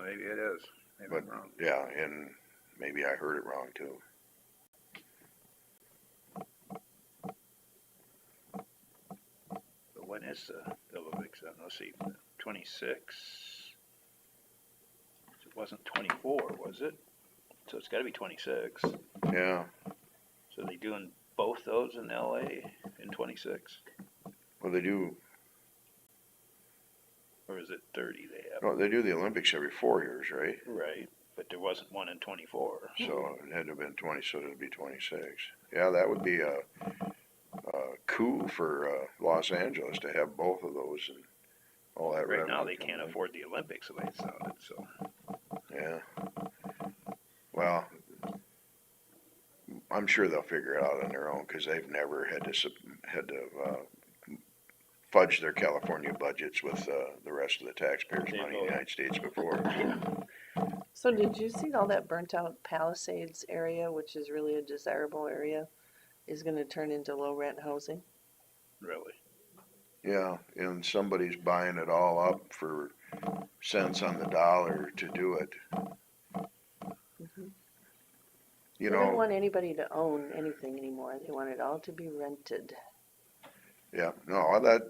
maybe it is. Maybe But I'm wrong. yeah, and maybe I heard it wrong too. But when is the Olympics then? Let's see, 26. It wasn't 24, was it? So it's got to be 26. Yeah. So they doing both those in LA in 26? Well, they do. Or is it 30 they have? No, they do the Olympics every 4 years, right? Right, but there wasn't one in 24. So it had to have been 20, so it'd be 26. Yeah, that would be a coup for Los Angeles to have both of those and all that Right revenue now they coming can't in. afford the Olympics the way it sounded, so. Yeah. Well, I'm sure they'll figure it out on their own because they've never had to fudge their California budgets with the rest of the taxpayers' money in the United States before. So did you see all that burnt out Palisades area, which is really a desirable area, is gonna turn into low rent housing? Really. Yeah, and somebody's buying it all up for cents on the dollar to do it. Mhm. You They don't know, want anybody to own anything anymore. They want it all to be rented. yeah, no, that,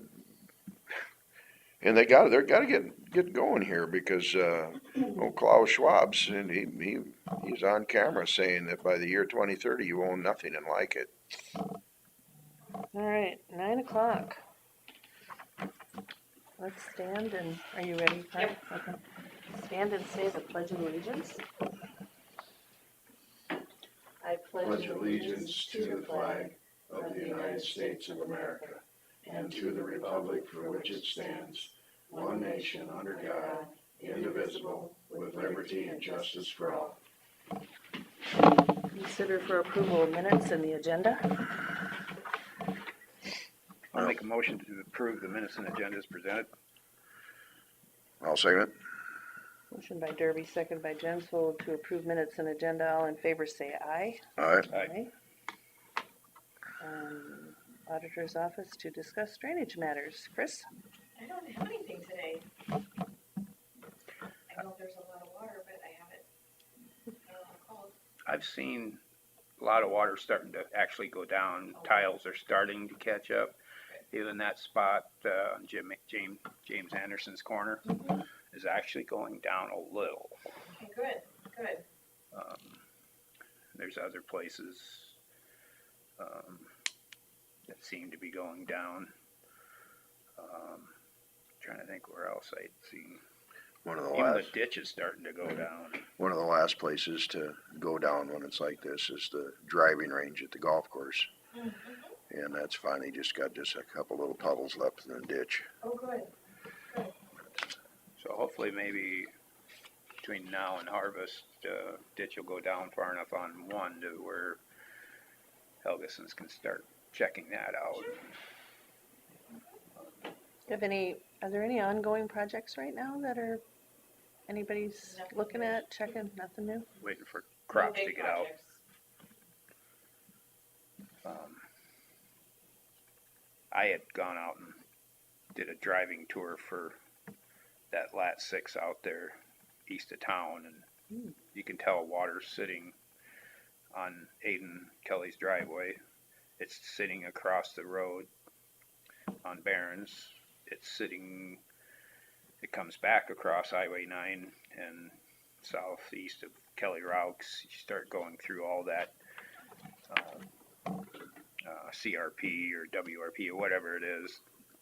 and they're got to get going here because old Klaus Schwab's and he's on camera saying that by the year 2030 you own nothing and like it. All right, 9 o'clock. Let's stand and, are you ready, Frank? Okay. Stand and say the Pledge of Allegiance. I Pledge allegiance to the flag of the United States of America and to the republic for which it stands, one nation under God, indivisible, with liberty and justice for all. Consider for approval of minutes and the agenda. I'll make a motion to approve the minutes and agenda as presented. I'll second it. Motion by Derby, second by Jensvold to approve minutes and agenda. All in favor say aye. All right. Aye. Auditor's office to discuss drainage matters. Chris? I don't have anything today. I know there's a lot of water, but I haven't called. I've seen a lot of water starting to actually go down. Tiles are starting to catch up. Even that spot, James Anderson's corner, is actually going down a little. Okay, good. There's other places that seem to be going down. Trying to think where else I'd seen. One of the Even last the ditch is starting to go down. one of the last places to go down when it's like this is the driving range at the golf course. Mm-hmm. And that's finally just got just a couple little puddles left in the ditch. Oh, good. So hopefully maybe between now and harvest, ditch will go down far enough on one to where Helgesons can start checking that out. Are there any ongoing projects right now that anybody's Nothing looking new. at, checking, nothing new? Waiting for crops No to big get out. projects. I had gone out and did a driving tour for that Lat 6 out there east of town, and you can tell water's sitting on Aiden Kelly's driveway. It's sitting across the road on Barron's. It comes back across Highway 9 and southeast of Kelly Raux. You start going through all that CRP or WRP or whatever it is.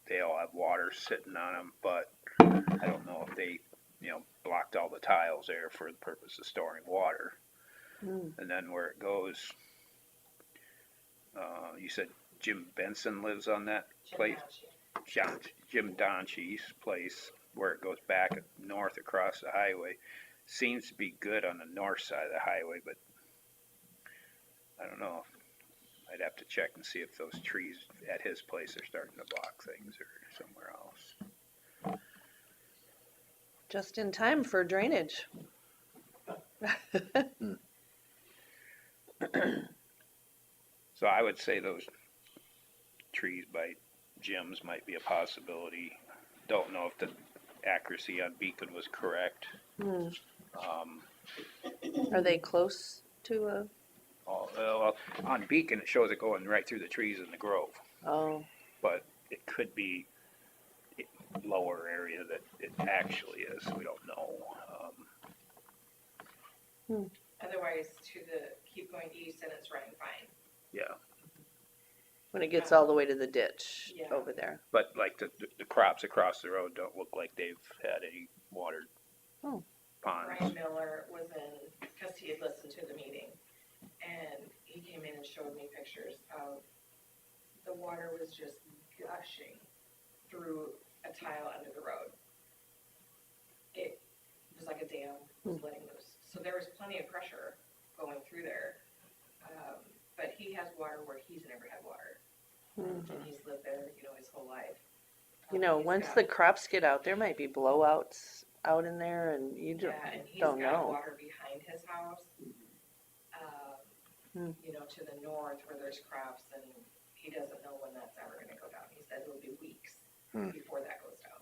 They all have water sitting on them, but I don't know if they, blocked all the tiles there for the purpose of storing water. And then where it goes, you said Jim Benson lives on that place? Jim Donchie's place, where it goes back north across the highway. Seems to be good on the north side of the highway, but I don't know. I'd have to check and see if those trees at his place are starting to block things or somewhere else. Just in time for drainage. So I would say those trees by Jim's might be a possibility. Don't know if the accuracy on Beacon was correct. Hmm. Um, Are they close to a, well, on Beacon, it shows it going right through the trees in the grove, oh, but it could be lower area that it actually is. We don't know. Otherwise, keep going east and it's running fine. Yeah, when it gets all the way to the ditch Yeah. over there? but like the crops across the road don't look like they've had any watered Oh. ponds. Brian Miller was in, because he had listened to the meeting, and he came in and showed me pictures of the water was just gushing through a tile under the road. It was like a dam was letting loose. So there was plenty of pressure going through there. But he has water where he's never had water. Mhm. And he's lived there, his whole life. You know, He's once got- the crops get out, there might be blowouts out in there and you Yeah, and he's don't got know. water behind his house. To the north where there's crops, and he doesn't know when that's ever gonna go down. He said it'll be weeks before that goes down.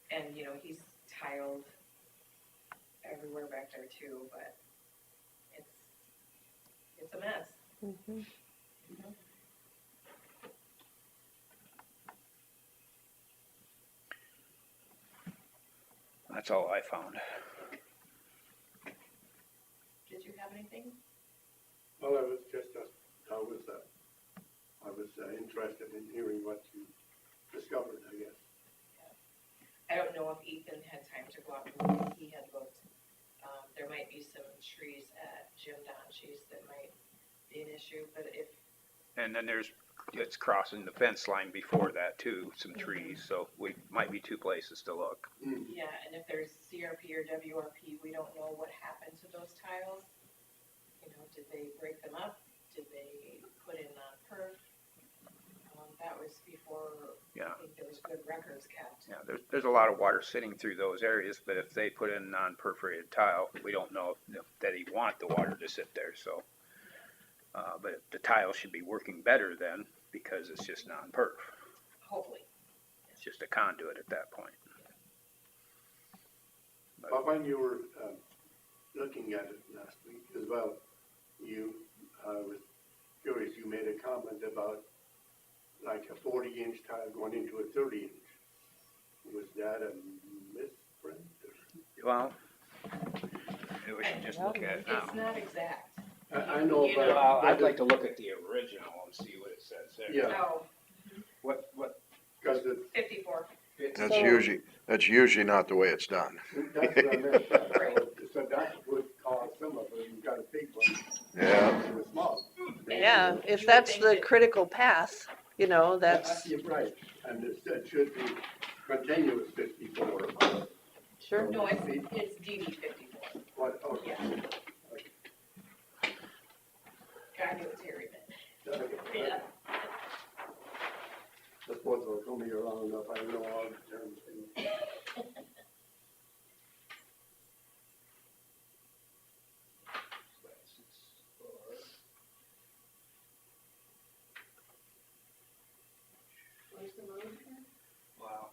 And, he's tiled everywhere back there too, but it's a mess. Mhm. That's all I found. Did you have anything? Well, I was interested in hearing what you discovered, I guess. I don't know if Ethan had time to go out and look. He had looked. There might be some trees at Jim Donchi's that might be an issue, but And then it's crossing the fence line before that too, some trees, so we might be two places to look. yeah, and if there's CRP or WRP, we don't know what happened to those tiles. Did they break them up? Did they put in non-perf? That was before, Yeah. I think there was good records kept. Yeah, there's a lot of water sitting through those areas, but if they put in non-perforated tile, we don't know if they want the water to sit there, so. But the tile should be working better then, because it's just non-perf. Hopefully. It's just a conduit at that point. But when you were looking at it last week as well, I was curious, you made a comment about like a 40-inch tile going into a 30-inch. Was that a misprint? Well, we should just look at it now. It's not exact. I know, You but. know, Well, I'd like to look at the original and see what it says there. Yeah. No, What, Because 54. That's usually not the way it's done. That's what I meant. Right. So that would cause some of it, you've got a big one. Yeah. And a small. Yeah, You if would that's think the that- critical path, that's, You're right, and it should be continuous 54. sure. No, it's DD 54. What, okay. Yeah. God knew it was Harry, but yeah. I suppose I'll come here long enough, I know all the terms. Where's the road here? Wow,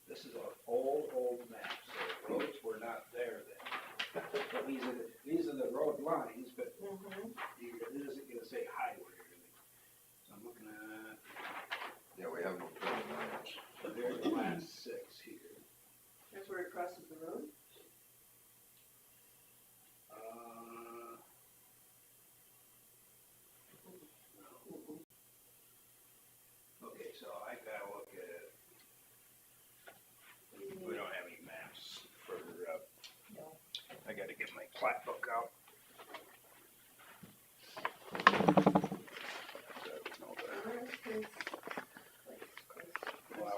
this is an old map, so roads were not there then. These are the road lines, but it isn't gonna say highway or anything. So I'm looking at, Yeah, we have no permit lines. so there's the last 6 here. That's where it crosses the road? Okay, so I gotta look at it. We don't have any maps further up. No. I gotta get my plat book out. Well,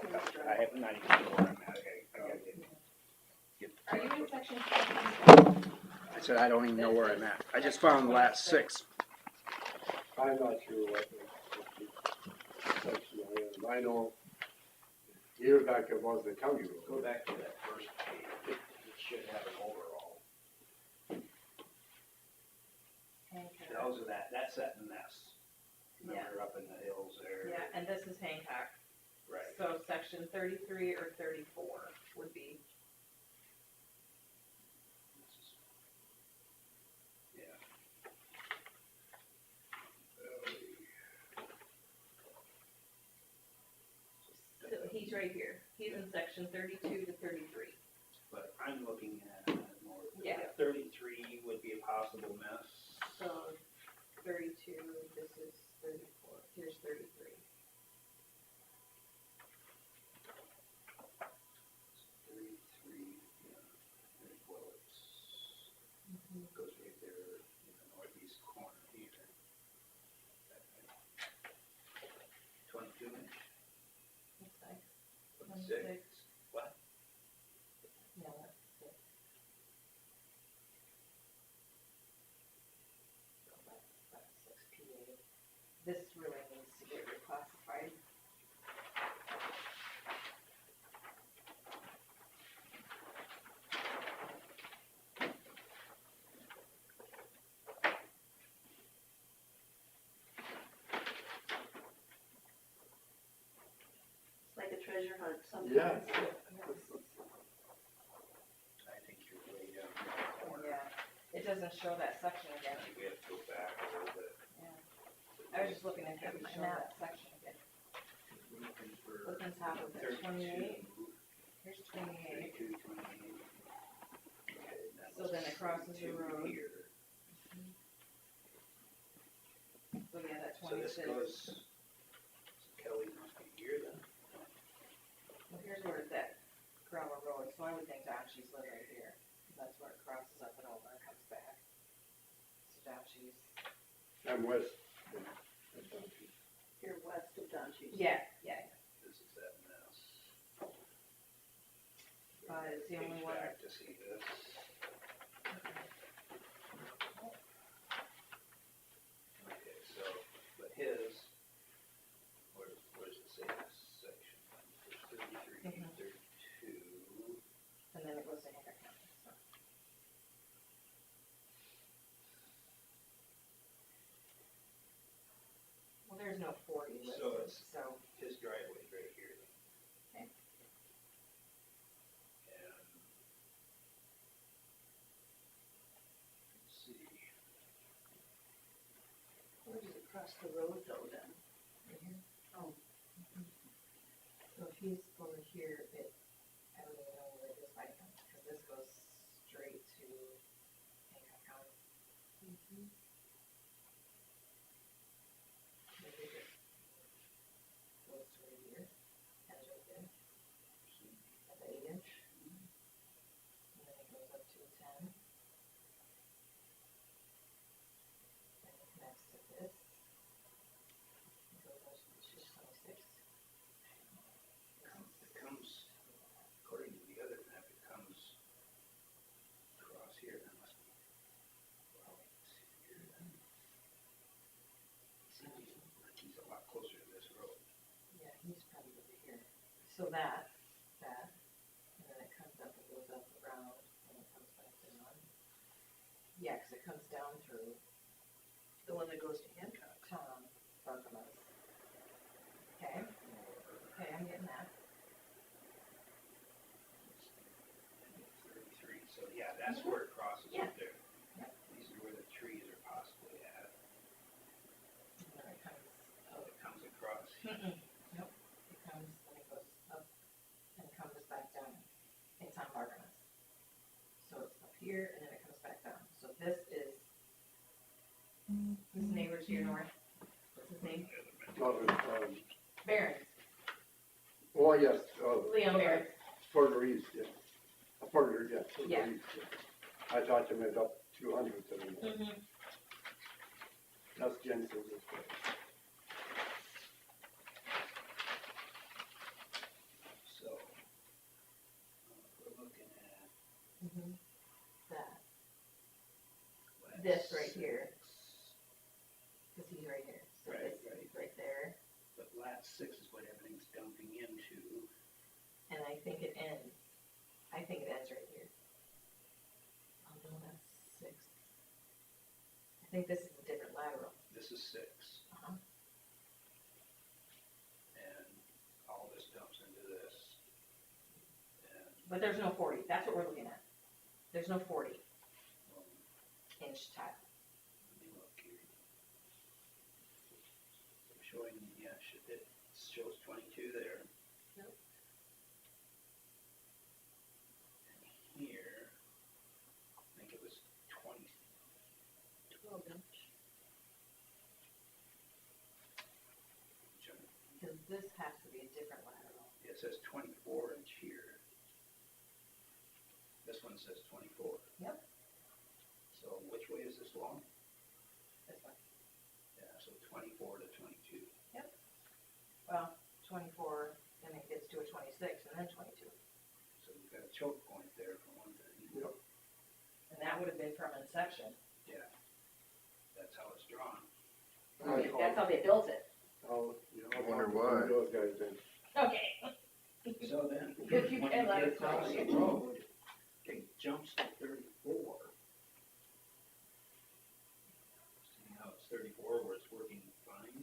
I have not even know where I'm at. I gotta get. Are you in section 7? I said, I don't even know where I'm at. I just found the last 6. I'm not sure what the section I am. I know years back it was the county road. Go back to that first page. It should have an overall. Those are that's that mess. Remember up in the hills there? Yeah, and this is Hancock. Right. So section 33 or 34 would be section 32 to 33. But I'm looking at more, Yeah. 33 would be a possible mess. So 32, this is 34, here's 33. 33, yeah, well, it goes right there in the northeast corner here. 22 inch, Looks like 26, what? Yeah, that's it. So that's 6 PA. This really needs to get reclassified. It's like a treasure hunt sometimes. Yeah. I think you're way down in the corner. Yeah, it doesn't show that section I again. think we have to go back a little bit. I was just looking at it to show that section again. Looking for Look on top of it, 28, 32, here's 28. 32, 28. Okay, that So was then it crosses the 32 road. here. So yeah, that So this 26. goes, Kelly must be here then. Well, here's where that gravel road, so I would think Donchi's live right here. That's where it crosses up and over and comes back. So Donchi's. I'm west. Yeah, that's on you. You're west of Donchi's. Yeah, yeah. This is that mess. It's the only Page one back to see this. Okay, so, but his, where does it say this section? There's 33, Mhm. 32. And then it goes to Hancock County, so. Well, there's no 40 listed, So it's- so. His driveway's right here. Okay. And, let's see, Where does it cross the road though then? Right here. Oh. So if he's over here, I don't even know where it is by him, because this goes straight to Hancock County. Maybe it goes to right here, and right there, at the 8 inch. And then it goes up to 10. And it connects to this. It goes up to 26. it comes, according to the other map, it comes across here, that must be, well, it's here then. Seems like he's a lot closer to this road. Yeah, he's probably over here. So that, and then it comes up and goes up around, and it comes back down. Yeah, 'cause it comes down through The one that goes to Hancock. Tom Barkman's. Okay, I'm getting that. 33, so yeah, that's where it crosses Yeah. up there. Yep. These are where the trees are possibly at. And then it comes So it comes across. Nope, it comes, then it goes up and comes back down. It's on Barkman's. So it's up here and then it comes back down. So this is, his neighbor's here north. What's his name? Barron's. Oh, yes, Leon Barron's. further east, yeah. Further, yeah, Yeah. further east, yeah. I thought you meant up 200 to the north. Mm-hmm. That's Jensen's. So, we're looking at Mm-hmm. That, lat This right here. 6. cause he's right here. So Right, this right. is right there. But lat 6 is what everything's dumping into. And I think it ends right here. Oh no, that's 6. I think this is a different lateral. This is 6. Uh-huh. And all this dumps into this. And, But there's no 40, that's what we're looking at. There's no 40 um, inch tile. let me look here. I'm showing, yeah, it shows 22 there. Yep. this has to be a different lateral. It says 24" here. This one says 24. Yep. So which way is this long? This one. Yeah, so 24 to 22. Well, 24, then it gets to a 26, and then 22. So you've got a choke point there for one thing. And that would have been from inception. Yeah, that's how it's drawn. That's how they built it. I wonder why. Those guys did. Okay. So then, If you when can you let get us know. across the road, it jumps to 34. See how it's 34 where it's working fine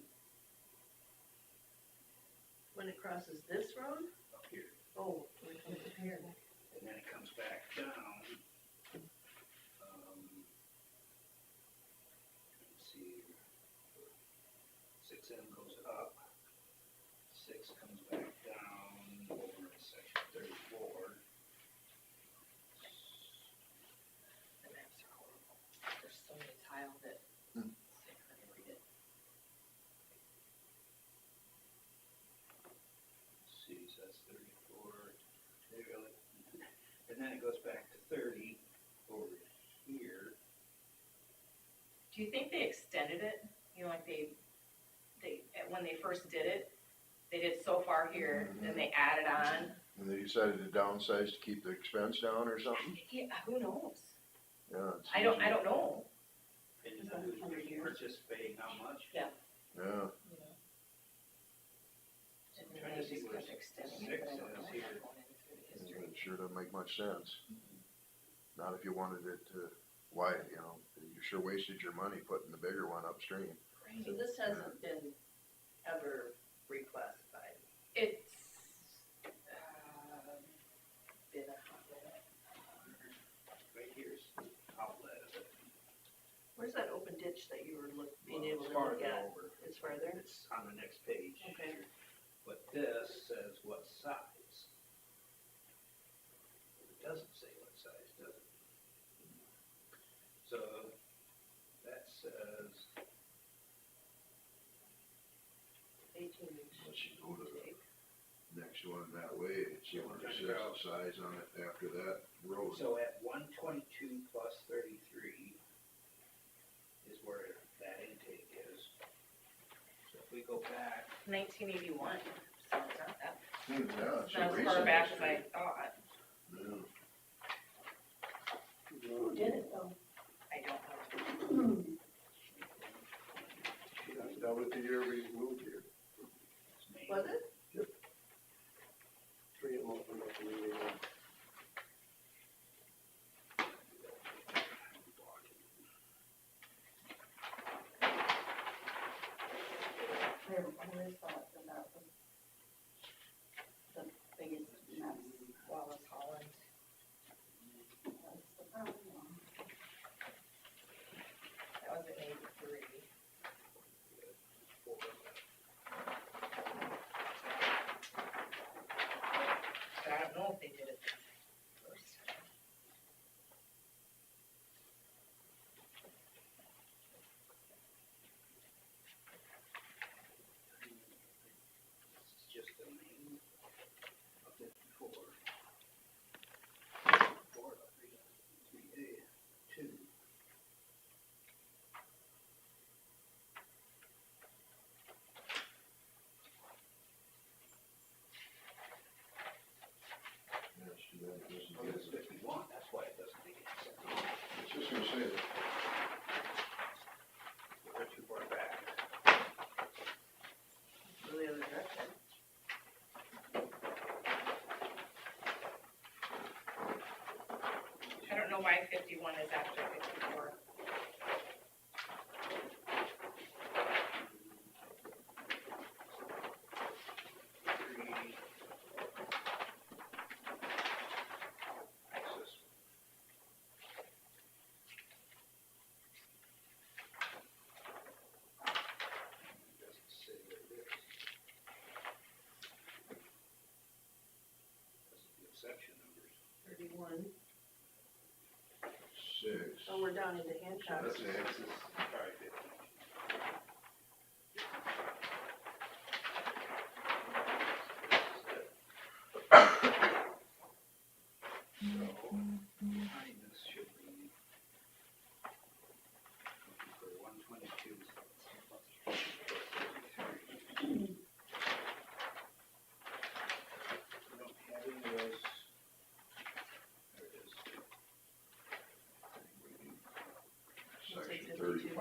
When it crosses this road? up here. Oh, when it comes up here. And then it comes back down. Let's see, 6M goes up, 6 comes back down over in section 34. The maps are horrible. There's so many tiles that Hmm. I couldn't read it. Let's see, so that's 34. There you go. And then it goes back to 30 over here. Do you think they extended it? You know, like when they first did it, they did so far here, then they added on. And they decided to downsize to keep the expense down or something? Yeah, who knows? Yeah. I don't know. And Is that 100 years? participating how much? Yeah. You know? I'm And trying they to see just what kept extending 6 it, but I don't know says here. how going in through the history. It sure doesn't make much sense. Not if you wanted it to, why, you know, you sure wasted your money putting the bigger one upstream. So this hasn't been ever reclassified. It's been a hot minute. Right here's the outlet of it. Where's that open ditch that you were being Well, able it's to look farther at? over. It's farther? It's on the next page. Okay. here. But this says what size. It doesn't say what size, does it? So that says 18 inch. Unless you go to the next one that way, it's Yeah, what we're it talking says about- the size on it after that road. so at 122 plus 33 is where that intake is. So if we go back, 1981, so it's not that, Yeah, it's it's not a as far recent back as I history. thought. Yeah. Who did it though? I don't know. That was the year we moved here. it's Maine. Was it? Three of them opened up the meeting. I always thought that was the biggest mess. Wallace Holland. That's the problem. That was in 83. But I don't know if they did it first. This is just the main of 54. 3A, 2. Yeah, it's too bad it doesn't Well, get it's it. 51, that's why it doesn't make any sense. I was just gonna say that. We're too far back. Go the other direction. I don't know why 51 is after 54. Section numbers. 31. 6. Oh, we're down into Hancock. That's an axis. Sorry, 50.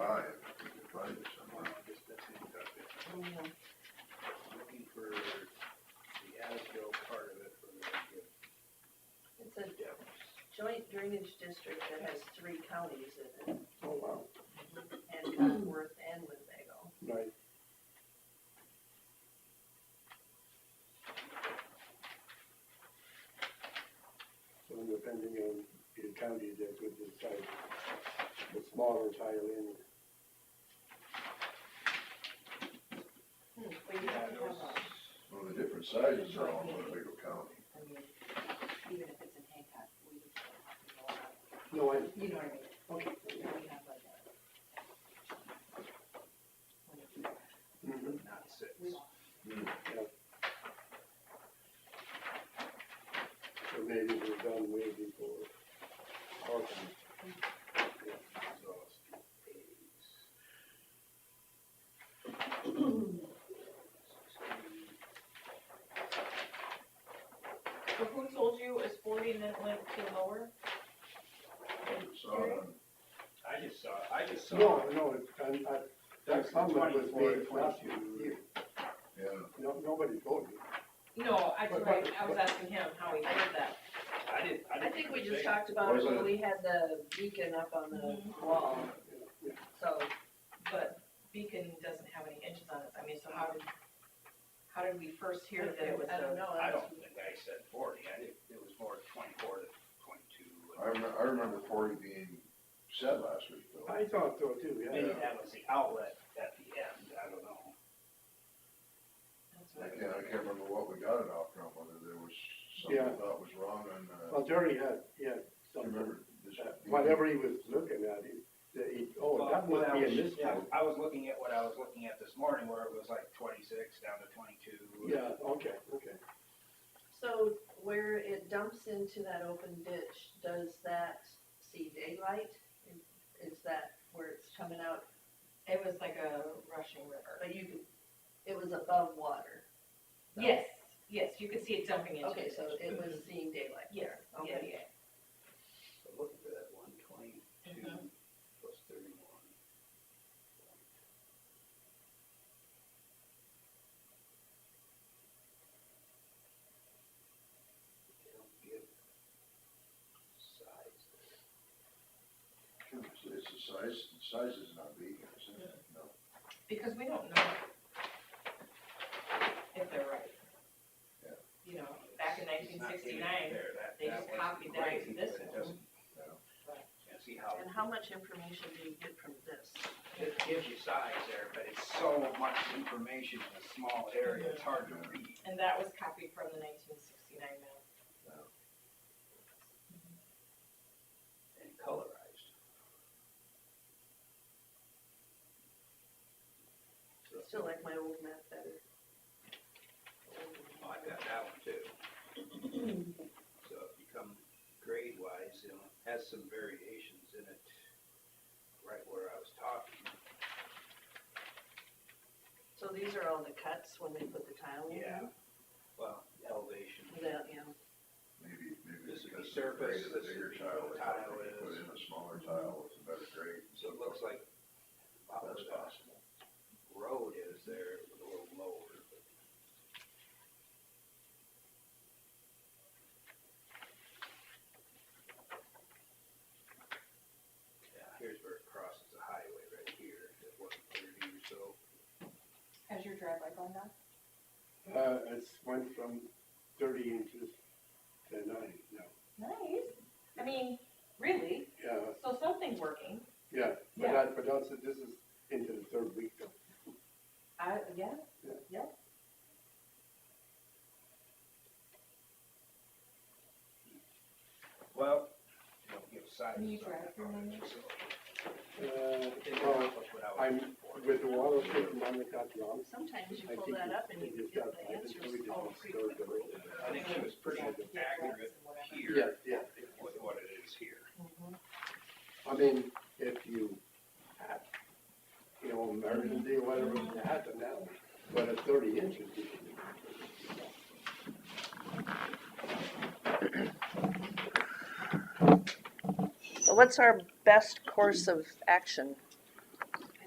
buy if we could find it somewhere. Looking for the as-built part of it for the It's a joint drainage district that has 3 counties in it, Oh, wow, Hancock, Worth, and Winnebago. right. So depending on the county, they could decide the smaller tile in. But you have to have a, Well, the different sizes are all in Winnebago County. I mean, even if it's in Hancock, we just don't have to know that. No, You know what I mean? okay. We have like a. when you do that, Mhm. not six. we don't- So maybe we're done way before our time. So who told you it was 40 and then it went to lower? So, I just saw. No, that's something that was made last year. yeah, No, nobody told me. No, I was asking him how he heard that. I think we just talked about it when we had the beacon up on the wall, Yeah. so. But Beacon doesn't have any inches on it. I mean, so how did we first hear that it was I don't know. I don't think I said 40, it was more 24 to 22. I remember 40 being said last week though. I thought so too, yeah. Maybe that was the outlet at the end, I don't know. That's I what can't remember what we got it out from, whether there was something Yeah. I thought was wrong on, Well, Jerry had, I some, remember this. whatever he was looking at, that Well, must be in this yeah, one. I was looking at what I was looking at this morning where it was like 26 down to 22. Yeah, okay. So where it dumps into that open ditch, does that see daylight? Is that where it's coming out? It was like a rushing river. But it was above water. Yes, you could see it dumping into Okay, the so ditch. it was seeing daylight Yes, there. yeah, Okay. yeah. So looking for that 122 plus 31. They don't give size there. It's the size is not big, is it? No. Because we don't know if they're right. Yeah. You know, back in It's not giving it 1969, there. they That just was copied that great, to this but it one. doesn't, can't see how. And how much information do you get from this? It gives you size there, but it's so much information in a small area, it's hard to read. And that was copied from the 1969 map. And colorized. Still like my old map better. Oh, I got that one too. So if you come grade wise, it has some variations in it, right where I was talking. So these are all the cuts when they put the tile in? Yeah. Well, elevation. That, yeah. Maybe This it's would be because of the grade surface, of the this bigger would be tile, where they the thought tile they could put is. in a smaller tile with a better grade. So it looks like about That's where the possible. road is there, a little lower. But yeah, here's where it crosses the highway right here, at 130 or so. Has your driveway gone down? It's went from 30 inches to 9 now. Nice. I mean, really? Yeah, So something's working. yeah, Yeah. but also this is into the 3rd week though. Yeah. Well, you don't give sizes Can you on drive that through part, one? so it didn't Well, accomplish what I was I'm looking for. with the water system on the cut wrong. Sometimes you I pull think that up and they you just get got- the I think answers we just all want to pretty start the quickly. road. I think she was pretty accurate here Yeah. with what it is here. I mean, if you had, emergency or whatever, you had to now, but at 30 inches, you can. So what's our best course of action?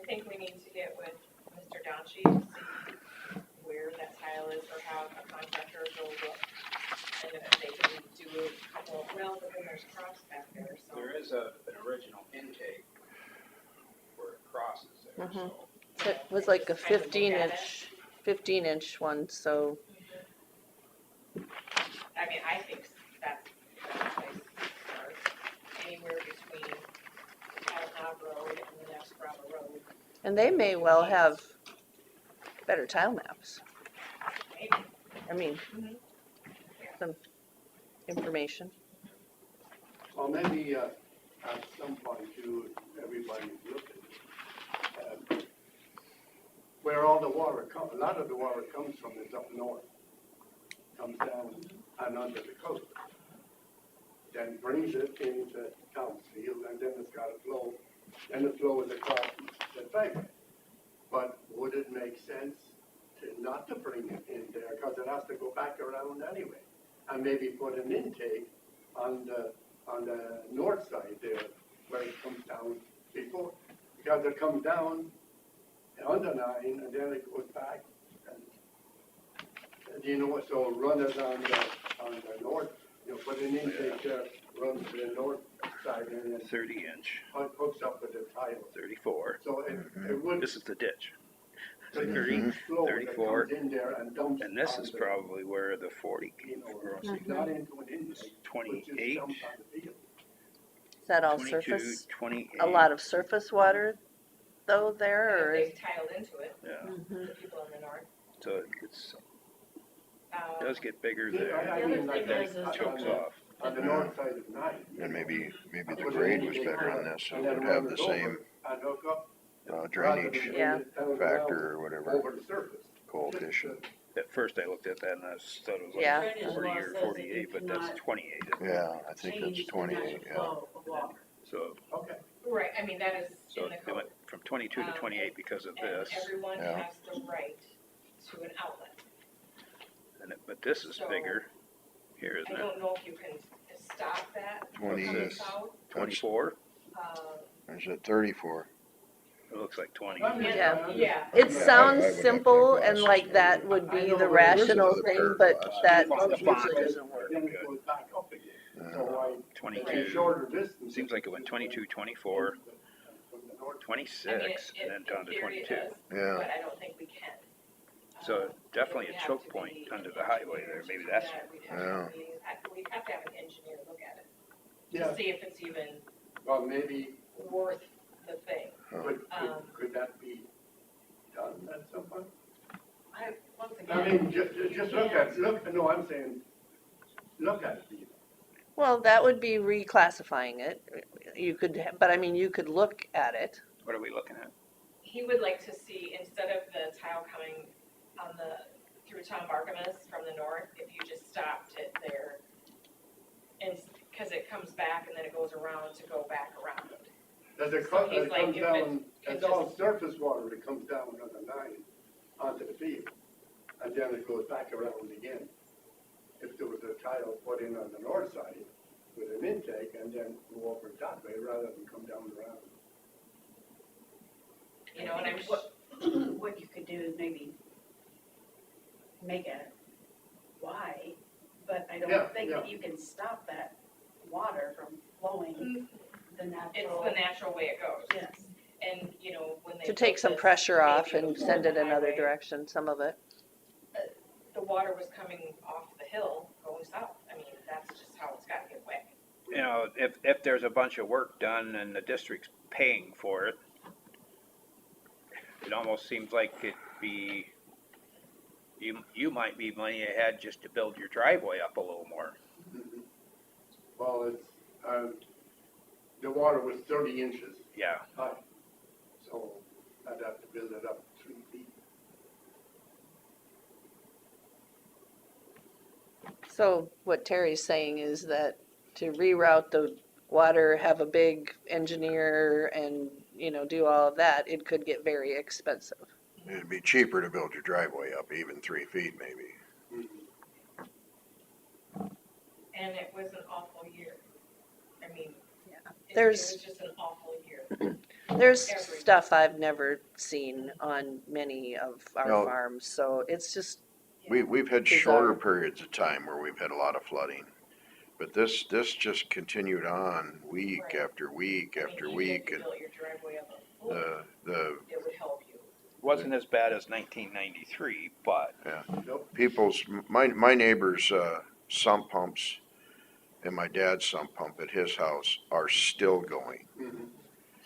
think we need to get with Mr. Donchi to see where that tile is, or have a contractor go look. And if they can do a couple, well, but then there's crops back there, so. There is an original intake where it crosses there, Mhm. so. It was like a Just kind of look at 15-inch one, so, I mean, I think that's the best place to start, anywhere between Knob Road and the next gravel road, and they may well have better tile maps. maybe. I mean, Mhm. some information. Well, maybe, at some point too, everybody's looking, where all the water comes, a lot of the water comes from is up north. Comes down and onto the coast. Then brings it into Townsfield, and then it's gotta flow, and it flows across the thing. But would it make sense to not to bring it in there, cause it has to go back around anyway? And maybe put an intake on the north side there, where it comes down before, because it comes down on the 9, and then it goes back, and you know what, so run it on the north, put an intake there, runs to the north side, and then 30-inch, hooks up with the tile. 34. So it would, This is the ditch. the 30, flow that 34, comes in there and dumps. and this is onto, probably where the 40 came from. Not into an intake, but 28, just dumps on the field. Is that all 22, surface? 28. A lot of surface water though there, or And is? they've tiled into it, Yeah, Mhm. the people in the north. so it does get bigger Yeah, there. I The mean, other like thing that, is on Chokes the- off. On the north side of 9. And maybe the Put an grade was intake better on there, this, so and it then would have run the it same over and hook up, rather than drainage bring Yeah. it down factor or around whatever, over the surface. coefficient. At first I looked at that and I thought it was Yeah. like Drainage 40 law or says that 48, you but that's cannot 28. Yeah, I think that's change the 28, natural yeah. flow of water. So, Okay. Right, I mean, that is so in the it code. went from 22 to 28 because of And this. everyone Yeah. has the right to an outlet. But this is So- bigger here, I isn't it? don't know if you can stop that from 20. coming south. 24? There's a 34. It looks like 20. Yeah. Yeah. It Yeah, I sounds would have simple to and glasses like that maybe. would I be know the where it is. rational Another thing, pair of but glasses. that The usually font doesn't work. Then it goes back up again. So why, 22. shorter distance. Seems like it went 22, 24, From the north. 26, and then down to In theory 22. it does, Yeah, but I don't think we can. So definitely It a would have choke to point be under an the highway engineer there. to Maybe do that's that. We'd have to we'd have to have an engineer look at it, Yeah, to see if it's even well, maybe, worth the thing. could that be done at some point? Once I again, mean, just look at, no, I'm saying, look at it. Well, that would be reclassifying it. You could, but I mean, you could look at it. what are we looking at? He would like to see, instead of the tile coming on through town Barkamas from the north, if you just stopped it there. And, cause it comes back and then it goes around to go back around it. As it So he's comes like, if it down, can it's all surface water that comes down on the 9 onto the field, and then it goes back around again. If there was a tile put in on the north side with an intake and then go over that way rather than come down around. You know, and I'm, what you could do is maybe make a why, but I Yeah, don't think that yeah. you can stop that water from flowing the it's natural. the natural way it goes. Yes. And, you know, when they. To take built some this, pressure off maybe and before send it the another highway, direction, some of it. The water was coming off the hill going south. I mean, that's just how it's gotta get wet. You know, if there's a bunch of work done and the district's paying for it, it almost seems like it'd be, you might be money ahead just to build your driveway up a little more. Well, it's, the water was 30 inches Yeah, high, so I'd have to build it up 3 feet. So what Terry's saying is that to reroute the water, have a big engineer and, do all of that, it could get very expensive. it'd be cheaper to build your driveway up even 3 feet maybe. And it was an awful year. I mean, Yeah. it There's- was just an awful year. There's Every- stuff I've never seen on many of our No. farms, so it's just, We've had Bizarre. shorter periods of time where we've had a lot of flooding. But this just continued on week Right. after week I mean, after even week. if you And built your driveway up a foot, the it would help you. Wasn't as bad as 1993, but my neighbor's sump pumps and my dad's sump pump at his house are still going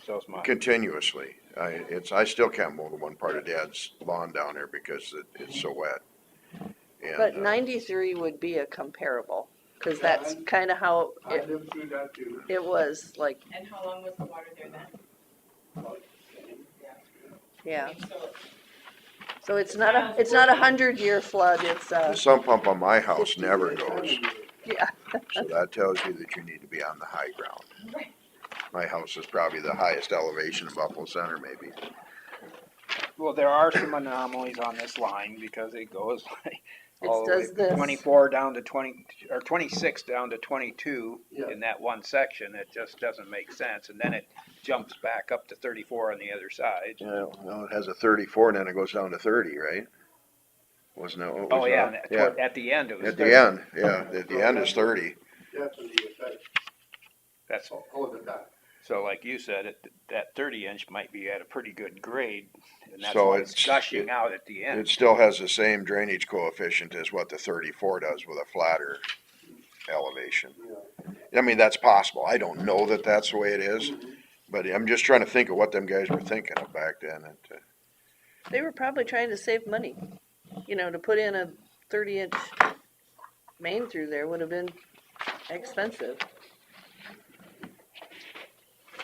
so's mine. continuously. I still can't mow the one part of Dad's lawn down there because it's so wet. And, but 93 would be a comparable, cause that's Yeah, kinda how I it, lived through that too. it was, like, And how long was the water there then? yeah. I mean, so So it's not a 100-year flood, it's the sump pump on my house never Yeah, goes. yeah. So that tells you that you need to be on the high ground. Right. My house is probably the highest elevation in Buffalo Center, maybe. Well, there are some anomalies on this line because it goes like all the way does from this. 24 down to 20, or 26 down to 22 Yeah. in that one section. It just doesn't make sense. And then it jumps back up to 34 on the other side. Yeah, well, it has a 34 and then it goes down to 30, right? Wasn't it? What was Oh, yeah, that? and at the end it was At 30. the end, yeah, at the end is 30. Definitely affect, That's, hold it back. so like you said, that 30-inch might be at a pretty good grade, and that's So why it's it's- gushing out at the end. It still has the same drainage coefficient as what the 34 does with a flatter elevation. Yeah. I mean, that's possible. I don't know that that's the way it is, Mhm. but I'm just trying to think of what them guys were thinking of back then. They were probably trying to save money. You know, to put in a 30-inch main through there would have been expensive.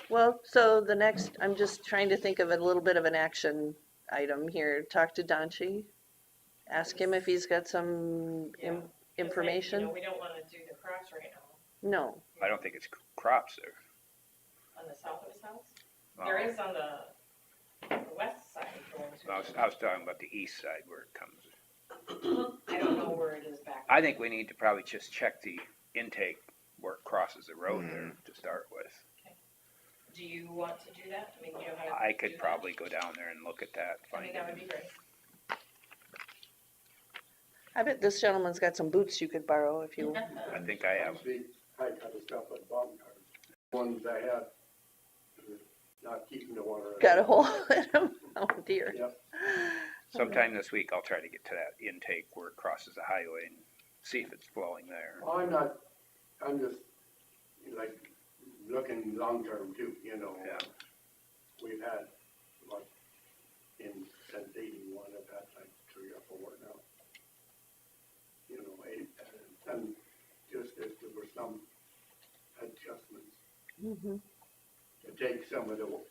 Well, so the next, I'm just trying to think of a little bit of an action item here. Talk to Donchi. Ask him if he's got some Yeah. 'Cause information. You know, we don't wanna do the crops right now No. I don't think it's crops there. on the south of his house. There is on the west side going to. I was talking about the east side where it comes. I don't know where it is back. I think we need to probably just check the intake where it crosses the road there to start with. Do you want to do that? I mean, you know how to I do could that? probably go down there and look at that, I find think that would it. be great. I bet this gentleman's got some boots you could borrow if you. I think I have. See, I kind of stuff at the bottom card. Ones I had, not keeping the water. Got a hole in them? Oh dear. Yep. Sometime this week, I'll try to get to that intake where it crosses the highway and see if it's flowing there. Well, I'm just, like, looking long-term too, you know. Yeah. We've had, like, since 81, I've had like 3 or 4 now. You know, 8, and just if there were some adjustments Mhm. to take some of that water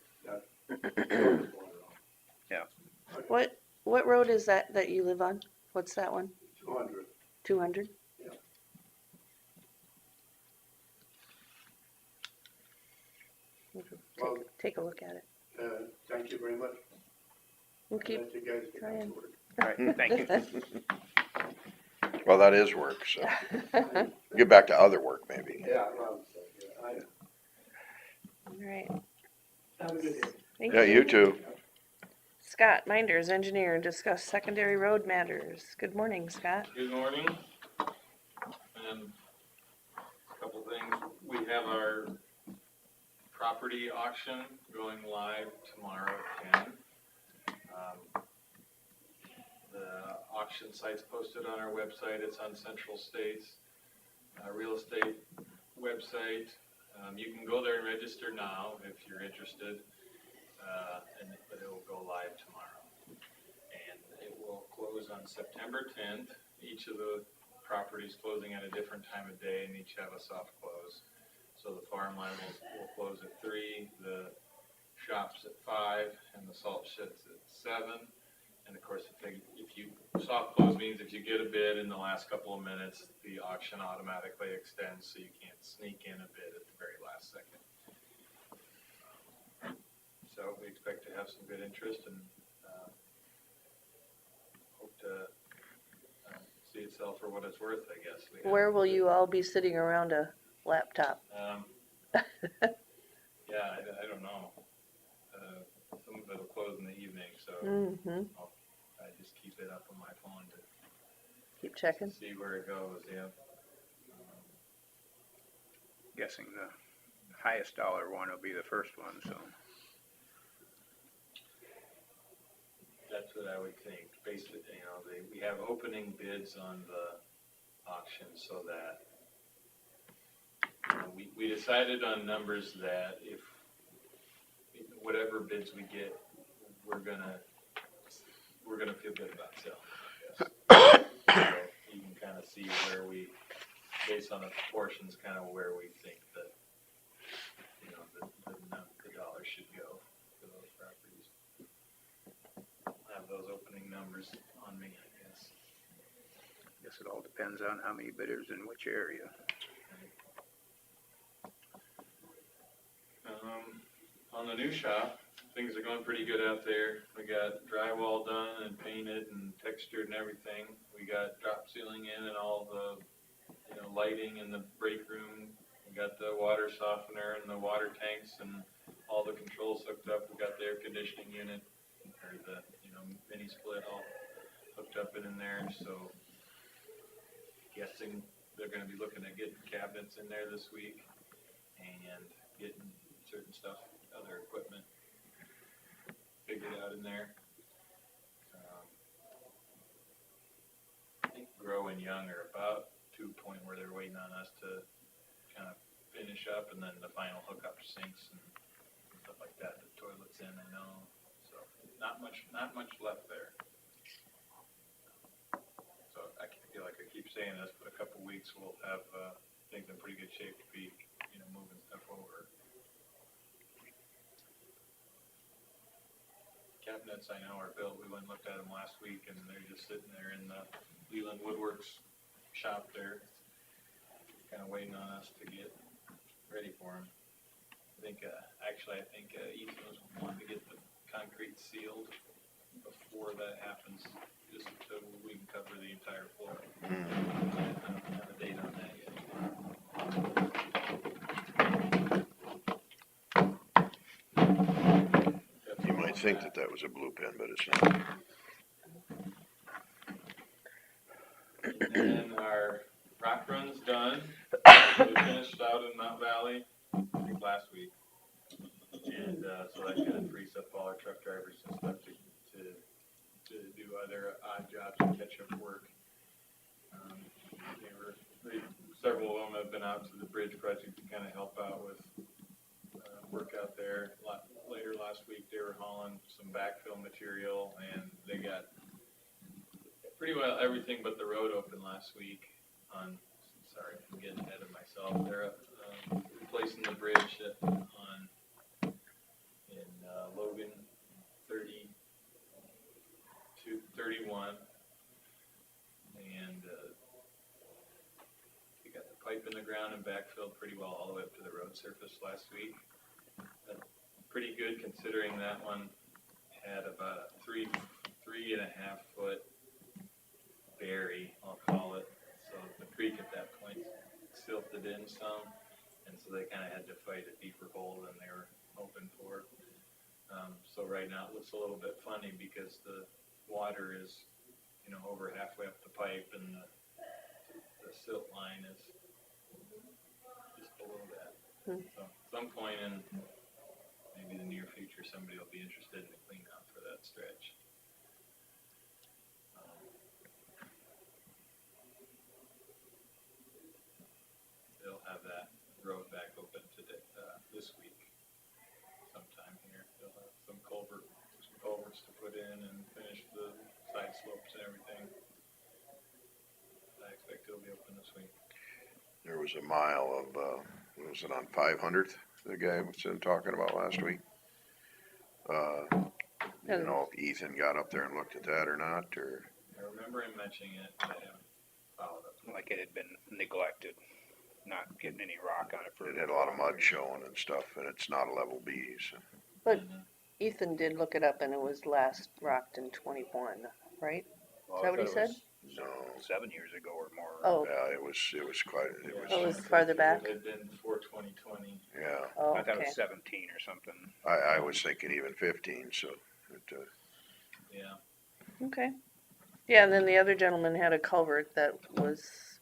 off. Yeah. What road is that you live on? What's that one? 200. 200? Yeah. Well, Take a look at it. thank you very much. We'll keep Let you guys get back trying. to work. All right, thank you. Well, that is work, so get back to other work maybe. Yeah, well, yeah, All right. have a good day. Thank Yeah, you too. Scott Minders, engineer, discuss secondary road matters. Good morning, Scott. Good morning. And a couple things, we have our property auction going live tomorrow at 10. The auction site's posted on our website, it's on Central State's real estate website. You can go there and register now if you're interested, but it will go live tomorrow. And it will close on September 10th. Each of the properties closing at a different time of day and each have a soft close. So the farmland will close at 3, the shops at 5, and the salt sheds at 7. And of course, if you soft close means if you get a bid in the last couple of minutes, the auction automatically extends, so you can't sneak in a bid at the very last second. So we expect to have some good interest and hope to see it sell for what it's worth, I guess. Where will you all be sitting around a laptop? Yeah, I don't know. Mm-hmm. I just keep it up on my phone Keep checking. to see where it goes, yeah. Guessing the highest dollar one will be the first one, so. That's what I would think. Basically, we have opening bids on the auction so that, we decided on numbers that if, whatever bids we get, we're gonna feel good about selling, I guess. So you can kind of see where we, based on the proportions, kind of where we think that, the dollars should go for those properties. Have those opening numbers on me, I guess. Guess it all depends on how many bidders in which area. On the new shop, things are going pretty good out there. We got drywall done and painted and textured and everything. We got drop ceiling in and all the, lighting in the break room. We got the water softener and the water tanks and all the controls hooked up. We got the air conditioning unit, or the, mini split all hooked up in there. So guessing they're gonna be looking at getting cabinets in there this week and getting certain stuff, other equipment figured out in there. I think Grow and Young are about to a point where they're waiting on us to kind of finish up, and then the final hookup sinks and stuff like that. The toilet's in, I know, so not much left there. So I feel like I keep saying this, but a couple weeks we'll have things in pretty good shape to be, moving stuff over. Cabinets I know are built. We went and looked at them last week, and they're just sitting there in the Leland Woodworks shop there, kind of waiting on us to get ready for them. I think Ethan was wanting to get the concrete sealed before that happens, just so we can cover the entire floor. I don't have a date on that yet. You might think that was a blue pen, but it's not. And then our rock run's done. We finished out in Mount Valley, I think last week. And so that kind of frees up all our truck drivers and stuff to do other odd jobs and catch-up work. Several of them have been out to the bridge project to kind of help out with work out there. Later last week, they were hauling some backfill material, and they got pretty well everything but the road open last week. Sorry, I'm getting ahead of myself. They're replacing the bridge in Logan 31, and they got the pipe in the ground and backfilled pretty well all the way up to the road surface last week. Pretty good considering that one had about a 3.5 foot bury, I'll call it. So the creek at that point silted in some, and so they kind of had to fight a deeper hole than they were hoping for. So right now it looks a little bit funny because the water is, over halfway up the pipe, and the silt line is just below that. So at some point in maybe the near future, somebody will be interested in the clean out for that stretch. They'll have that road back open today, this week, sometime here. They'll have some culverts to put in and finish the side slopes and everything. I expect it'll be open this week. There was a mile of, was it on 500th, the guy was talking about last week? If Ethan got up there and looked at that or not, or? I remember him mentioning it, but I haven't followed up. Like it had been neglected, not getting any rock on it for. It had a lot of mud showing and stuff, and it's not a level B, so. But Ethan did look it up, and it was last rocked in 21, right? Well, Is that what he I thought said? it was No. 7 years ago or more. Oh, Yeah, it was quite, it Oh, it was, was farther back? It had been before 2020. yeah. oh, I thought it okay. was 17 or something. I was thinking even 15, so, yeah. Okay. Yeah, and then the other gentleman had a culvert that was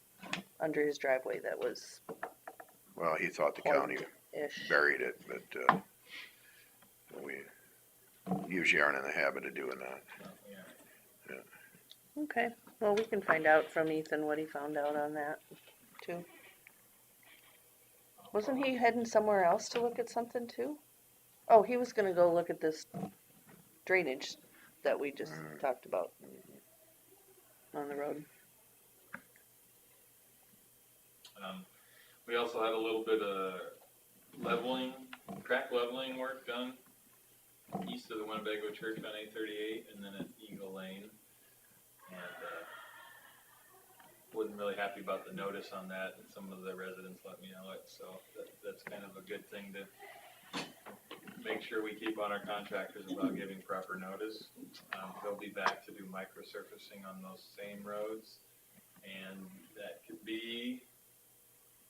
under his driveway that was Well, he thought the county plugged-ish. buried it, but, we usually aren't in the habit of doing that. So, yeah. Okay, well, we can find out from Ethan what he found out on that, too. Wasn't he heading somewhere else to look at something, too? Oh, he was gonna go look at this drainage that we just talked about on the road. We also had a little bit of leveling, track leveling work done east of the Winnebago Church on 838 and then at Eagle Lane. And wasn't really happy about the notice on that, and some of the residents let me know it, so that's kind of a good thing to make sure we keep on our contractors about giving proper notice. They'll be back to do microsurfacing on those same roads, and that could be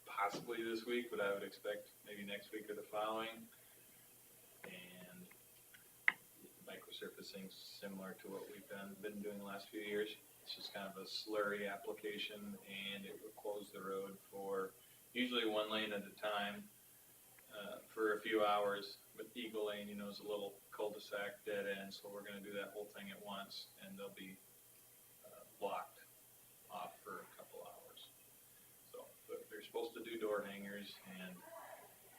possibly this week, but I would expect maybe next week or the following. And microsurfacing similar to what we've been doing the last few years. It's just kind of a slurry application, and it will close the road for usually one lane at a time for a few hours. With Eagle Lane, is a little cul-de-sac dead end, so we're going to do that whole thing at once, and they'll be blocked off for a couple hours. So but they're supposed to do door hangers and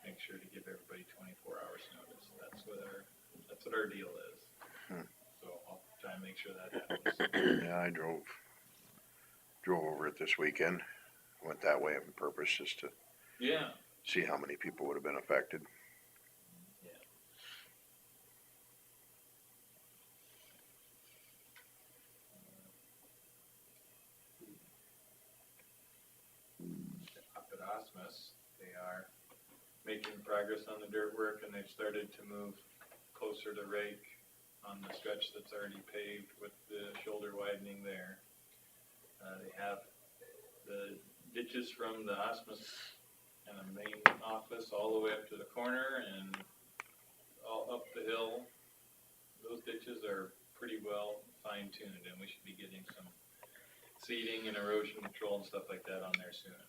make sure to give everybody 24 hours notice. That's what our deal is. So I'll try and make sure that happens. Yeah, I drove over it this weekend. Went that way on purpose just to Yeah. see how many people would have been affected. Up at Osmus, they are making progress on the dirt work, and they've started to move closer to rake on the stretch that's already paved with the shoulder widening there. They have the ditches from the Osmus and the main office all the way up to the corner and all up the hill. Those ditches are pretty well fine-tuned, and we should be getting some seeding and erosion control and stuff like that on there soon.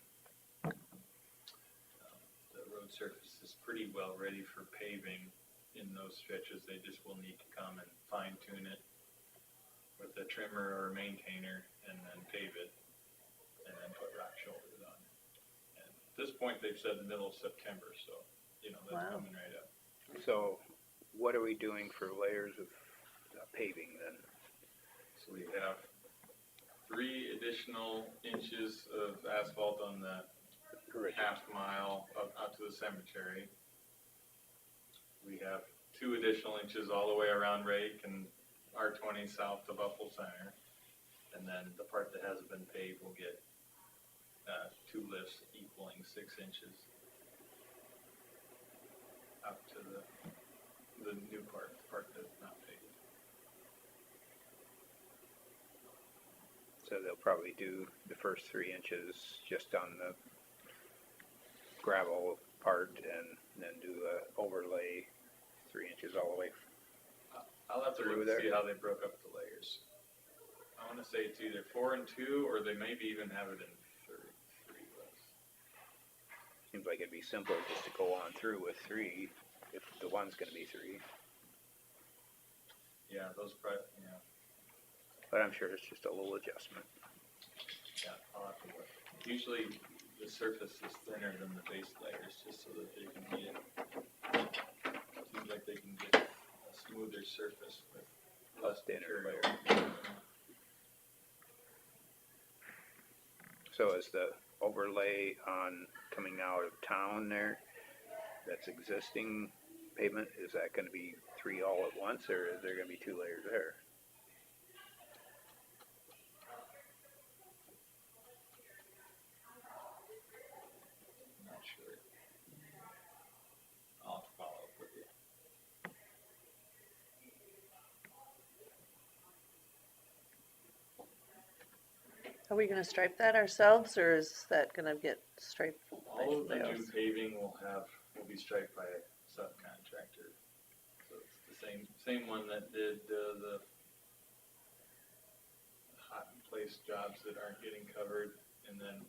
The road surface is pretty well ready for paving in those stretches. They just will need to come and fine-tune it with a trimmer or a maintainer and then pave it and then put rock shoulders on. And at this point, they've said the middle of September, so, that's Wow. coming right up. So what are we doing for layers of paving then? So we have 3 additional inches of asphalt on the half mile out to the cemetery. We have 2 additional inches all the way around Rake and R20 south to Buffalo Center. And then the part that hasn't been paved will get 2 lifts equaling 6 inches up to the new part, the part that's not paved. So they'll probably do the first 3 inches just on the gravel part and then do a overlay 3 inches all the way. I'll have to Through look there. and see how they broke up the layers. I want to say it's either 4 and 2, or they maybe even have it in 3 lifts. Seems like it'd be simple just to go on through with 3 if the one's gonna be 3. Yeah, yeah, But I'm sure it's just a little adjustment. I'll have to look. Usually the surface is thinner than the base layers, just so that they can get, seems like they can get a smoother surface with less Thinner material. So is the overlay on coming out of town there, that's existing pavement, is that gonna be 3 all at once, or is there gonna be 2 layers there? I'm not sure. I'll have to follow up with you. Are we gonna stripe that ourselves, or is that gonna get striped by All of the somebody new else? paving will be striped by a subcontractor. So it's the same one that did the replace jobs that aren't getting covered, and then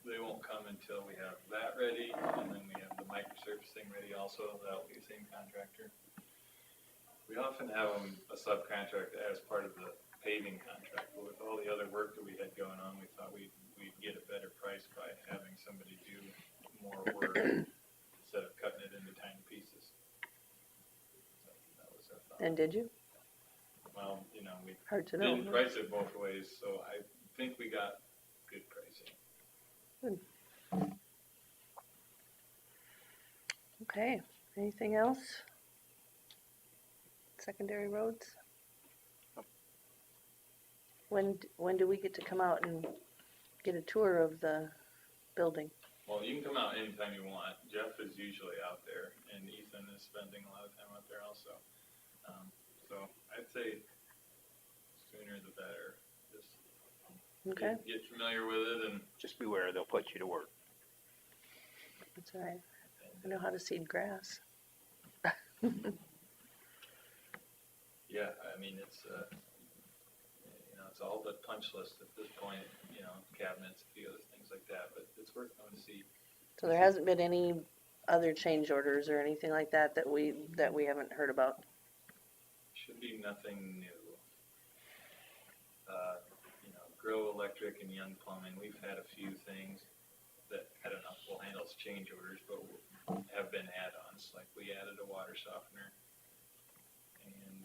they won't come until we have that ready, and then we have the microsurfacing ready also, that'll be the same contractor. We often have them a subcontract as part of the paving contract, but with all the other work that we had going on, we thought we'd get a better price by having somebody do more work instead of cutting it into tiny pieces. So that was our thought. And did you? Well, you know, we Hard to know. didn't price it both ways, so I think we got good pricing. Okay, anything else? Secondary roads? When do we get to come out and get a tour of the building? Well, you can come out anytime you want. Jeff is usually out there, and Ethan is spending a lot of time out there also. So I'd say sooner the better. Just Okay, get familiar with it, and Just beware, they'll put you to work. that's all right. I know how to seed grass. yeah, I mean, it's it's all but punch list at this point. You know, cabinets, a few other things like that, but it's worth going to see. So there hasn't been any other change orders or anything like that that we haven't heard about? Should be nothing new. Grow Electric and Young Plumbing, we've had a few things that, I don't know, we'll handle as change orders, but have been add-ons, like we added a water softener. And,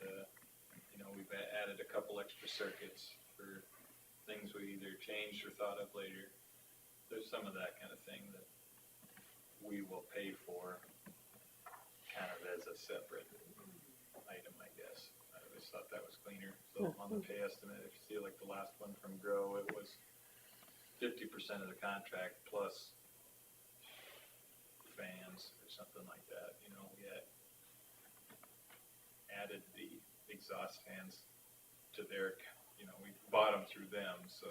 we've added a couple extra circuits for things we either changed or thought of later. There's some of that kind of thing that we will pay for kind of as a separate item, I guess. I always thought that was cleaner. So on the pay estimate, if you see like the last one from Grow, it was 50% of the contract plus fans or something like that. You know, we had added the exhaust fans to their, we bought them through them, so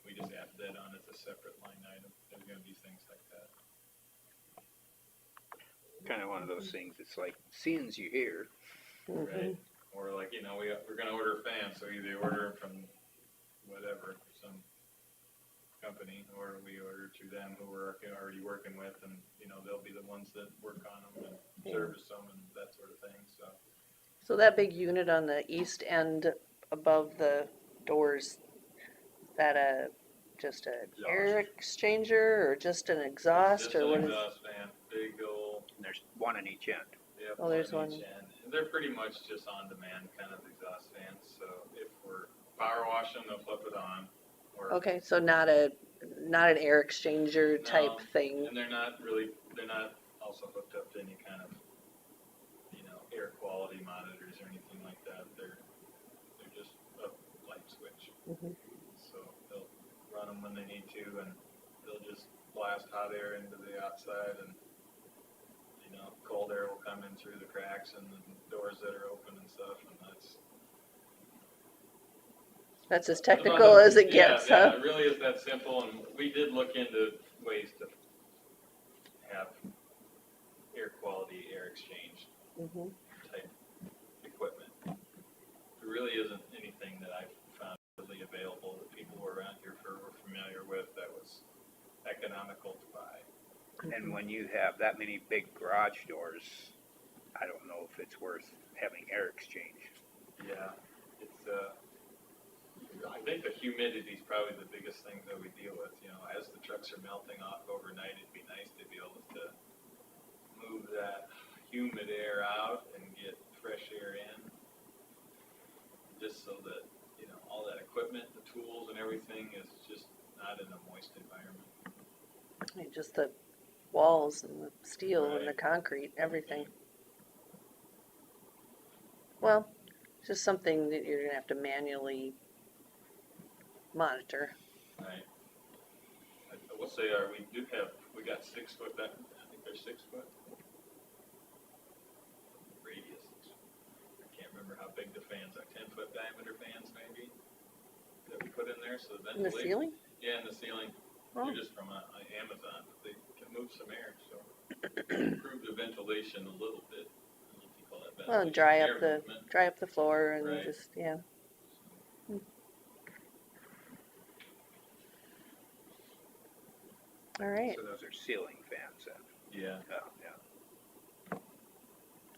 we just added that on as a separate line item. There's gonna be things like that. Kind of one of those things, it's like, seeing as you hear. Right? Or like, we're gonna order fans, so either order from whatever, some company, or we order to them who we're already working with, and, they'll be the ones that work on them and service them and that sort of thing, so. So that big unit on the east end above the doors, is that just a air exchanger or just an exhaust, or what Just is? an exhaust fan, big old, And there's one on each end. yep, Oh, there's on one. each end. And they're pretty much just on-demand kind of exhaust fans, so if we're power washing, they'll flip it on. Or Okay, so not an air exchanger type No, thing. And they're not also hooked up to any kind of, air quality monitors or anything like that. They're just a light switch. Mhm. So they'll run them when they need to, and they'll just blast hot air into the outside, and, cold air will come in through the cracks and the doors that are open and stuff, and That's as technical as it gets, yeah, huh? it really is that simple, and we did look into ways to have air quality, air exchange Mhm. type equipment. There really isn't anything that I've found really available that people around here were familiar with that was economical to buy. And when you have that many big garage doors, I don't know if it's worth having air exchange. Yeah, it's, I think the humidity is probably the biggest thing that we deal with, as the trucks are melting off overnight, it'd be nice to be able to move that humid air out and get fresh air in, just so that, all that equipment, the tools and everything is just not in a moist environment. Just the walls and the steel and the Right. concrete, everything. Well, it's just something that you're gonna have to manually monitor. Right. I will say, we got 6 foot, I think they're 6 foot radius. I can't remember how big the fans are, 10-foot diameter fans maybe, that we put in there, so the In the ventilation. ceiling? Yeah, in the ceiling. Oh. They're just from Amazon, but they can move some air, so improve the ventilation a little bit. I don't know if you call that ventilation. Well, and dry air up the movement. floor and Right. just, yeah. All right. So those are ceiling fans then? Yeah, Oh, yeah.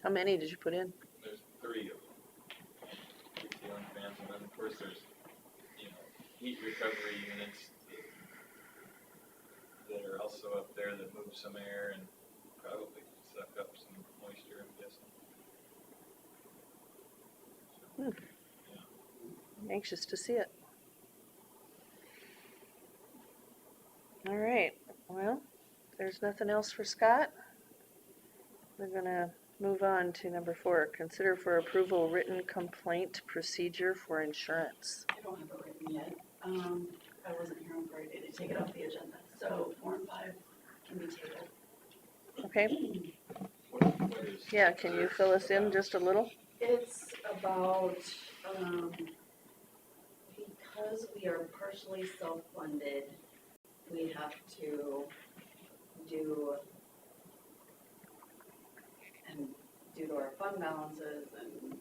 How many did you put in? there's 3 of them. 3 ceiling fans, and then of course there's, heat recovery units that are also up there that move some air and probably suck up some moisture, I'm guessing. I'm anxious to see it. All right. Well, if there's nothing else for Scott, we're gonna move on to number 4. Consider for approval written complaint procedure for insurance. I don't have it written yet. I wasn't here on Friday to take it off the agenda, so 4 and 5 can be tabled. Okay. What is? Yeah. Can you fill us in just a little? It's about, because we are partially self-funded, we have to do to our fund balances and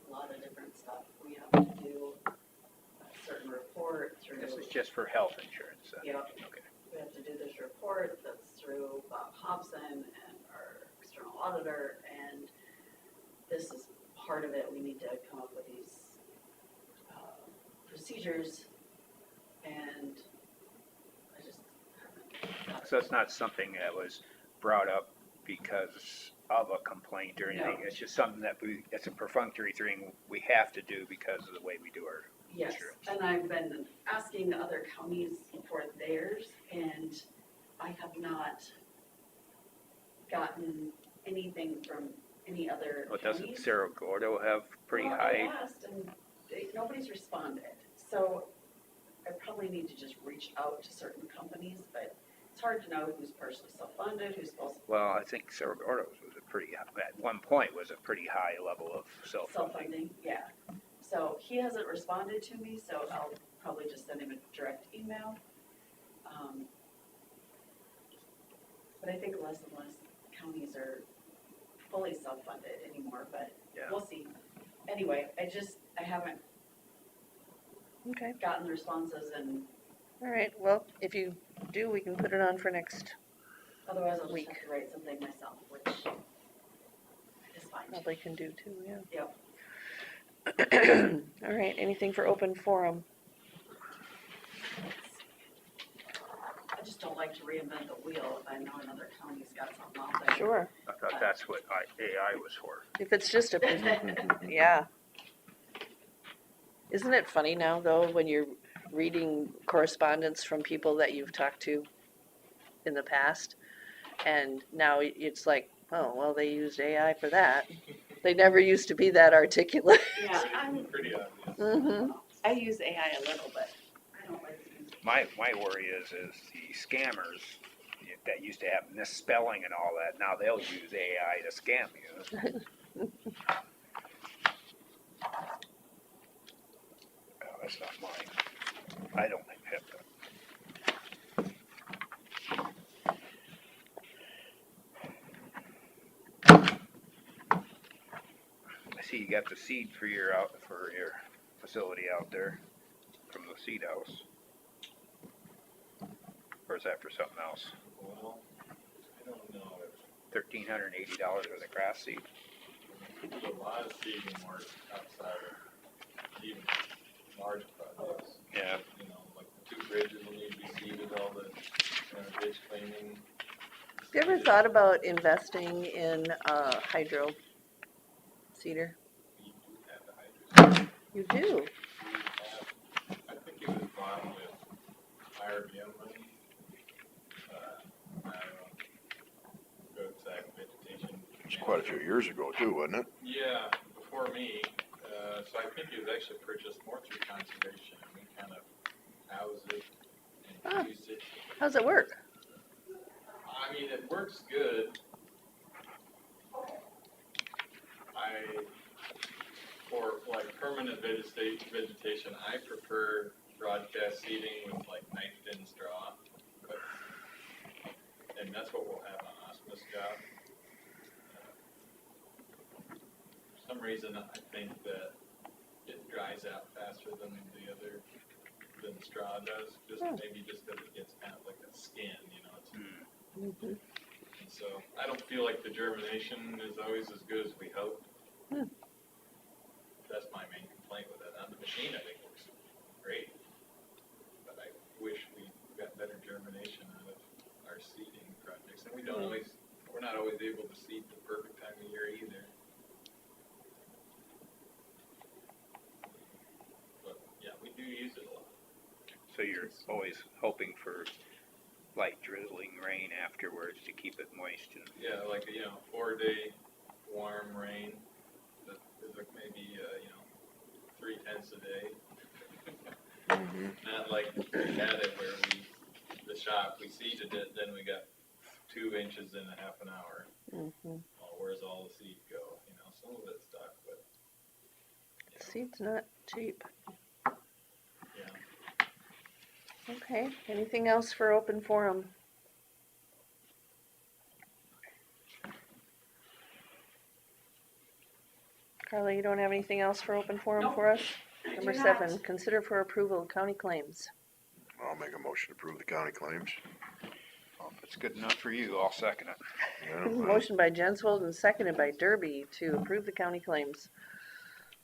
a lot of different stuff. We have to do a certain report through. This is just for health insurance then? Yep. Okay. We have to do this report that's through Bob Hobson and our external auditor, and this is part of it. We need to come up with these procedures, and I just haven't got it. So it's not something that was brought up because of a complaint or anything? No. It's just something that it's a perfunctory thing we have to do because of the way we do our Yes, insurance? and I've been asking other counties for theirs, and I have not gotten anything from any other Well, counties. doesn't Cerro Gordo have pretty Well, high? I asked, and nobody's responded, so I probably need to just reach out to certain companies, but it's hard to know who's personally self-funded, who's supposed to. Well, I think Cerro Gordo was a pretty, at one point was a pretty high level of self-funding. Self-funding, yeah. So he hasn't responded to me, so I'll probably just send him a direct email. But I think less and less counties are fully self-funded anymore, but Yeah. we'll see. Anyway, I haven't Okay. gotten the responses, and All right. Well, if you do, we can put it on for next. otherwise I'll just Week. have to write something myself, which is fine. Probably can do too. Yeah. Yep. All right. Anything for open forum? I just don't like to reinvent the wheel if I know another county's got something out there. Sure. I thought that's what AI was for. If it's just a, yeah. Isn't it funny now, though, when you're reading correspondence from people that you've talked to in the past, and now it's like, oh, well, they used AI for that. They never used to be that articulate. Yeah, I'm, Pretty obvious. Mm-hmm. I use AI a little, but I don't like to use it. My worry is the scammers that used to have misspelling and all that, now they'll use AI to scam you. Oh, that's not mine. I don't have that. I see you got the seed for your facility out there from the seed house. Or is that for something else? Well, I don't know. $1,380 worth of grass seed. We do a lot of seeding work outside of even large projects. Yeah. You know, like the 2 bridges will need to be seeded, all the ditch cleaning. Have you ever thought about investing in hydro cedar? We do have the hydrants. You do? We have, I think it was bought with IRBM money. I don't know. Roadside vegetation. It's quite a few years ago too, wasn't it? Yeah, before me, so I think it was actually purchased more through conservation, and we kind of house it Ah. and use it. How's it work? I mean, it works good. For like permanent vegetation, I prefer broadcast seeding with like nitrogen straw, but, and that's what we'll have on Osmus job. For some reason, I think that it dries out faster than the other than straw does, just Hmm. maybe just because it gets kind of like a skin, you know, it's. Mhm. And so I don't feel like the germination is always as good as we hope. Hmm. That's my main complaint with it. On the machine, I think it works great. But I wish we got better germination out of our seeding projects. And we don't always, we're not always able to seed the perfect time of year either. But yeah, we do use it a lot. So you're always hoping for light drizzling rain afterwards to keep it moist and. Yeah, like, 4-day warm rain, that is like maybe, 3/10 a day. Not like we had it where the shop, we seeded it, then we got 2 inches in a half an hour. Mhm. Oh, where's all the seed go? Some of it stuck, but. Seed's not cheap. Yeah. Okay, anything else for open forum? Carla, you don't have anything else for open forum Nope. for us? I Number do 7, not. consider for approval of county claims. I'll make a motion to approve the county claims. If it's good enough for you, I'll second it. Yeah, Motion by Jensvold and seconded by Derby to approve the county claims.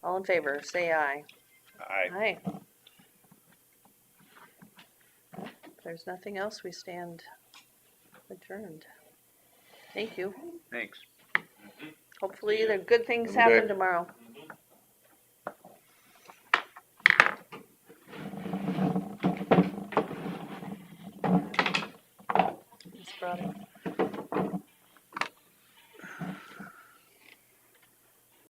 All in favor, say aye. Aye. Aye. If there's nothing else, we stand adjourned. Thank you. Thanks. Hopefully the good things Have a good happen day. tomorrow. Just brought it.